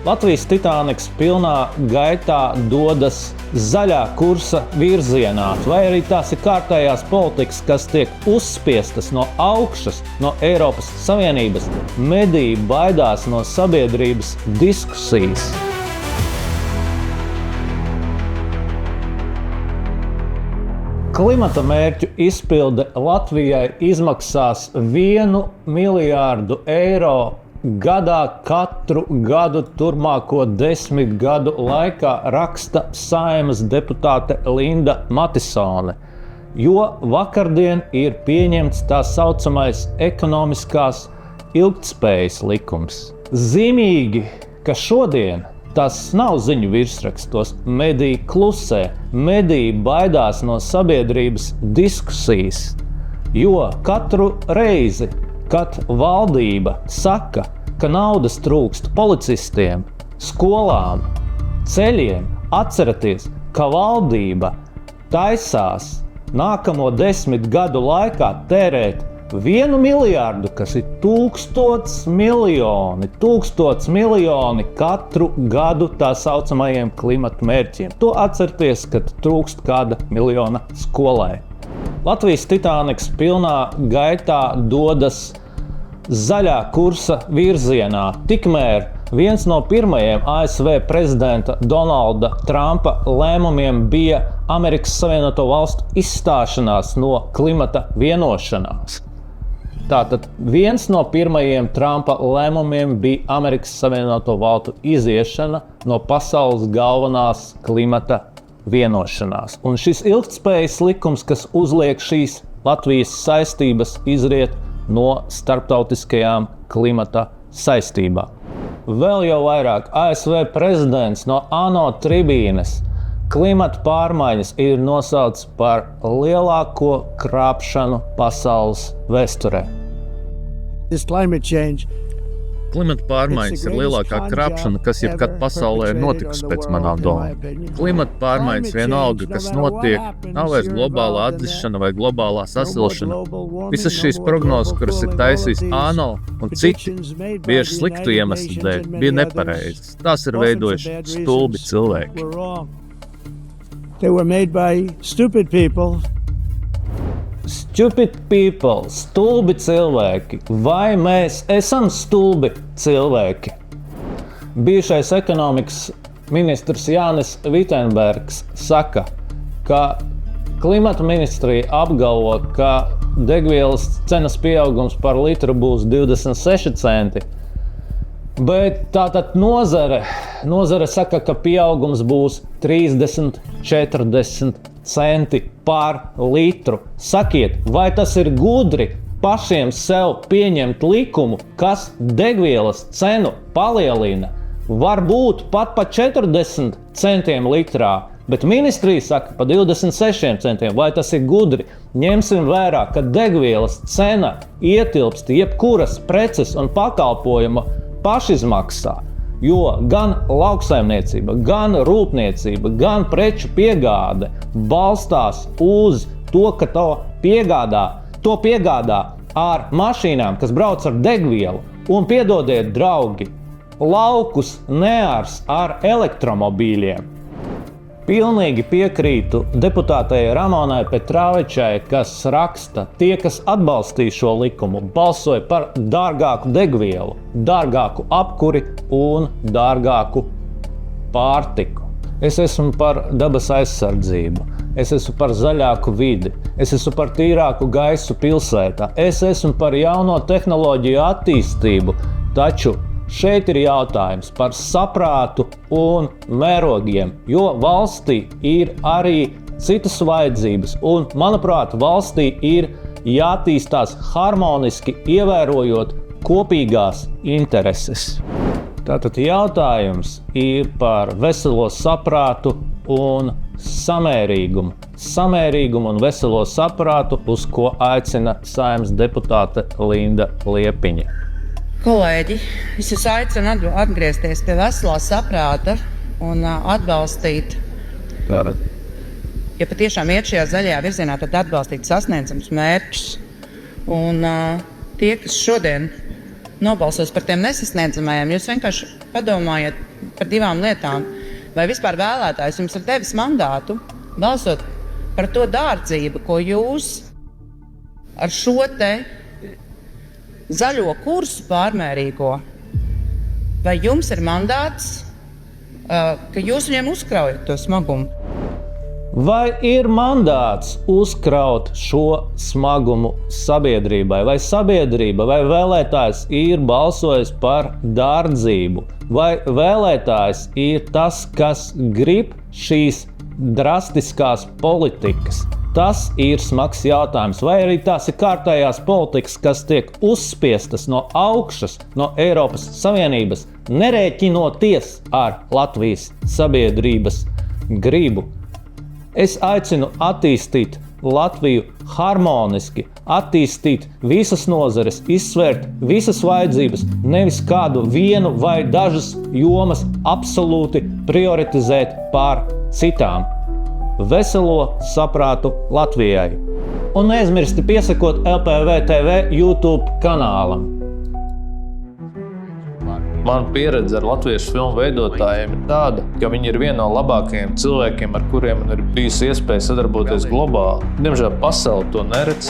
Latvijas Titaniks pilnā gaitā dodas zaļā kursa virzienā, vai arī tās ir kārtējās politikas, kas tiek uzspiestas no augšas, no Eiropas Savienības. Mediji baidās no sabiedrības diskusijas. Klimata mērķu izpilde Latvijai izmaksās 1 miljārdu eiro gadā katru gadu turpmāko 10 gadu laikā, raksta Saeimas deputāte Linda Matisone, jo vakardien ir pieņemts tā saucamais ekonomiskās ilgtspējas likums. Zīmīgi, ka šodien tas nav ziņu virsrakstos, mediji klusē, mediji baidās no sabiedrības diskusijas, jo katru reizi, kad valdība saka, ka naudas trūkst policistiem, skolām, ceļiem, atceraties, ka valdība taisās nākamo 10 gadu laikā tērēt 1 miljārdu, kas ir 1000 miljoni katru gadu tā saucamajiem klimata mērķiem. To atcerieties, kad trūkst kāda miljona skolai. Latvijas Titaniks pilnā gaitā dodas zaļā kursa virzienā. Tikmēr viens no pirmajiem ASV prezidenta Donalda Trumpa lēmumiem bija Amerikas Savienoto Valstu izstāšanās no klimata vienošanās. Tātad viens no pirmajiem Trumpa lēmumiem bija Amerikas Savienoto Valstu iziešana no pasaules galvenās klimata vienošanās. Un šis ilgtspējas likums, kas uzliek šīs Latvijas saistības, izriet no starptautiskajām klimata saistībām. Vēl jau vairāk ASV prezidents no ANO tribīnes klimata pārmaiņas ir nosaucis par lielāko krāpšanu pasaules vēsturē. Klimata pārmaiņas ir lielākā krāpšana, kas jebkad pasaulē ir notikusi pēc manām domām. Klimata pārmaiņas vienalga, kas notiek, nav vairs globālā atdzišana vai globālā sasilšana. Visas šīs prognozes, kuras ir taisījis ANO un citi, bieži sliktu iemeslu dēļ, bija nepareizas. Tās ir veidojuši stulbi cilvēki. Stupid people, stulbi cilvēki. Vai mēs esam stulbi cilvēki? Bijušais ekonomikas ministrs Jānis Vitenbergs saka, ka klimata ministrija apgalvo, ka degvielas cenas pieaugums par litru būs 26 centi, bet tātad nozare saka, ka pieaugums būs 30–40 centi par litru. Sakiet, vai tas ir gudri pašiem sev pieņemt likumu, kas degvielas cenu palielina? Varbūt pat pa 40 centiem litrā, bet ministrija saka pa 26 centiem. Vai tas ir gudri? Ņemsim vērā, ka degvielas cena ietilpst jebkuras preces un pakalpojuma pašizmaksā. Jo gan lauksaimniecība, gan rūpniecība, gan preču piegāde balstās uz to, ka to piegādā ar mašīnām, kas brauc ar degvielu. Un piedodiet, draugi, laukus neārs ar elektromobīļiem. Pilnīgi piekrītu deputātei Ramonai Petrāvičai, kas raksta, tie, kas atbalstīja šo likumu, balsoja par dārgāku degvielu, dārgāku apkuri un dārgāku pārtiku. Es esmu par dabas aizsardzību, es esmu par zaļāku vidi, es esmu par tīrāku gaisu pilsētā, es esmu par jauno tehnoloģiju attīstību, taču šeit ir jautājums par saprātu un mērogiem, jo valstī ir arī citas vajadzības, un, manuprāt, valstī ir jātīstās harmoniski, ievērojot kopīgās intereses. Tātad jautājums ir par veselo saprātu un samērīgumu. Samērīgumu un veselo saprātu, uz ko aicina Saeimas deputāte Linda Liepiņa. Kolēģi, es jūs aicinu atgriezties pie veselā saprāta un atbalstīt, ja patiešām iet šajā zaļajā virzienā, tad atbalstīt sasniedzams mērķus. Un tie, kas šodien nobalsos par tiem nesasniedzamajiem. Jūs vienkārši padomājiet par divām lietām. Vai vispār vēlētājs jums ir devis mandātu balsot par to dārdzību, ko jūs ar šo te zaļo kursu pārmērīgo, vai jums ir mandāts, ka jūs viņiem uzkraujat to smagumu? Vai ir mandāts uzkraut šo smagumu sabiedrībai? Vai sabiedrība vai vēlētājs ir balsojis par dārdzību? Vai vēlētājs ir tas, kas grib šīs drastiskās politikas? Tas ir smags jautājums. Vai arī tās ir kārtējās politikas, kas tiek uzspiestas no augšas, no Eiropas Savienības, nerēķinoties ar Latvijas sabiedrības gribu? Es aicinu attīstīt Latviju harmoniski, attīstīt visas nozares, izsvērt visas vajadzības, nevis kādu vienu vai dažas jomas absolūti prioritizēt pār citām. Veselo saprātu Latvijai. Un neaizmirsti piesakot LPV TV YouTube kanālam. Man pieredze ar latviešu filmu veidotājiem ir tāda, ka viņi ir viena no labākajiem cilvēkiem, ar kuriem man ir bijusi iespēja sadarboties globāli. Diemžēl pasaule to neredz.